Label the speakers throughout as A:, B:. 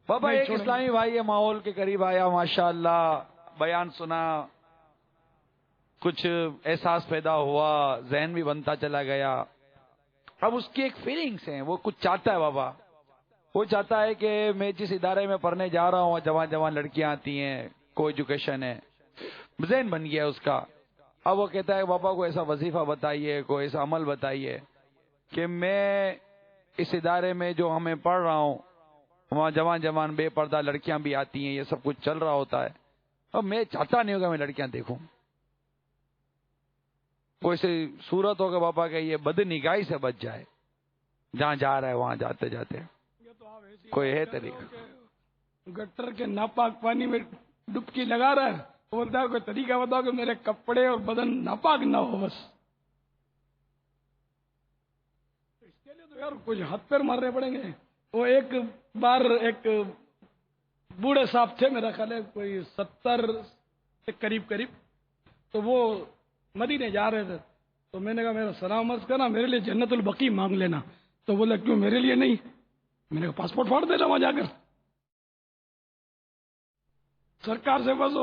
A: بابا ایک اسلامی بھائی ہے ماحول کے قریب آیا، ماشاءاللہ بیان سنا، کچھ احساس پیدا ہوا، ذہن بھی بنتا چلا گیا. اب اس کی ایک فیلنگس ہیں، وہ کچھ چاہتا ہے بابا. وہ چاہتا ہے کہ میں جس ادارے میں پڑھنے جا رہا ہوں جوان جوان لڑکیاں آتی ہیں، کو ایجوکیشن ہے، ذہن بن گیا اس کا. اب وہ کہتا ہے بابا کو ایسا وظیفہ بتائیے، کوئی ایسا عمل بتائیے کہ میں اس ادارے میں جو ہمیں پڑھ رہا ہوں وہاں جوان جوان بے پردہ لڑکیاں بھی آتی ہیں، یہ سب کچھ چل رہا ہوتا ہے، اب میں چاہتا نہیں ہوگا میں لڑکیاں دیکھوں. کوئی سی صورت ہوگا بابا کہ یہ بد نگاہی سے بچ جائے، جہاں جا رہا ہے وہاں جاتے جاتے کوئی ہے طریقہ.
B: گٹر کے ناپاک پانی میں ڈبکی لگا رہا ہے، بولتا ہے کوئی طریقہ بتاؤ کہ میرے کپڑے اور بدن ناپاک نہ ہو. بس اس کے لیے تو یار کچھ ہاتھ پیر مارنے پڑیں گے. وہ ایک بار ایک بوڑھے صاحب تھے، میرا خیال ہے کوئی 70 کے قریب، تو وہ مدینے جا رہے تھے. تو میں نے کہا میرا سلام عرض کرنا، میرے لیے جنت البقیع مانگ لینا. تو بولا کیوں میرے لیے نہیں؟ میں نے کہا پاسپورٹ پھاڑ دینا وہاں جا کر. سرکار سے بس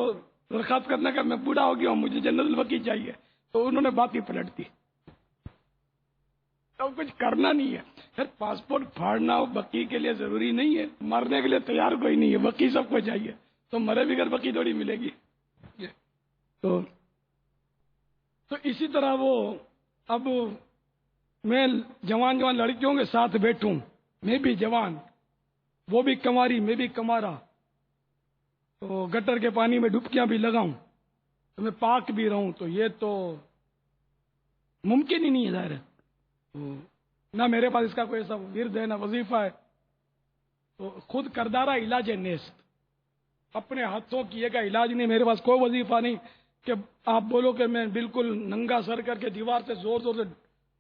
B: درخواست کرنے کا میں بوڑھا ہو گیا ہوں، مجھے جنت البقیع چاہیے. تو انہوں نے بات ہی پلٹ دی. تو کچھ کرنا نہیں ہے پھر پاسپورٹ پھاڑنا بقیع کے لیے ضروری نہیں ہے. مرنے کے لیے تیار کوئی نہیں ہے، بقیع سب کو چاہیے. تو مرے بغیر بقیع تھوڑی ملے گی. تو اسی طرح وہ اب میں جوان لڑکیوں کے ساتھ بیٹھوں، میں بھی جوان، وہ بھی کنواری، میں بھی کنوارا، تو گٹر کے پانی میں ڈبکیاں بھی لگاؤں، تو میں پاک بھی رہوں، تو یہ تو ممکن ہی نہیں ہے. ظاہر ہے نہ میرے پاس اس کا کوئی ایسا ورد ہے، نہ وظیفہ ہے. تو خود کردارہ علاج نیست، اپنے ہاتھوں کیے کا علاج نہیں. میرے پاس کوئی وظیفہ نہیں کہ آپ بولو کہ میں بالکل ننگا سر کر کے دیوار سے زور سے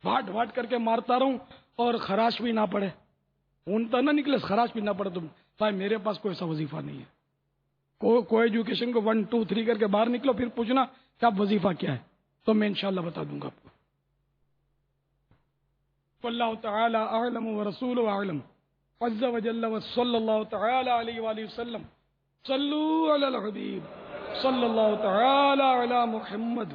B: بھاٹ کر کے مارتا رہوں اور خراش بھی نہ پڑے، اونتا نہ نکلے، خراش بھی نہ پڑے. تم بھائی میرے پاس کوئی ایسا وظیفہ نہیں ہے. کوئی ایجوکیشن کو 1 2 3 کر کے باہر نکلو، پھر پوچھنا کہ آپ وظیفہ کیا ہے، تو میں انشاءاللہ بتا دوں گا آپ کو. واللہ تعالی اعلم ورسولہ اعلم عز وجل وصلی اللہ تعالی علیہ وآلہ وسلم. صلو علی الحبیب صلی اللہ تعالی علی محمد.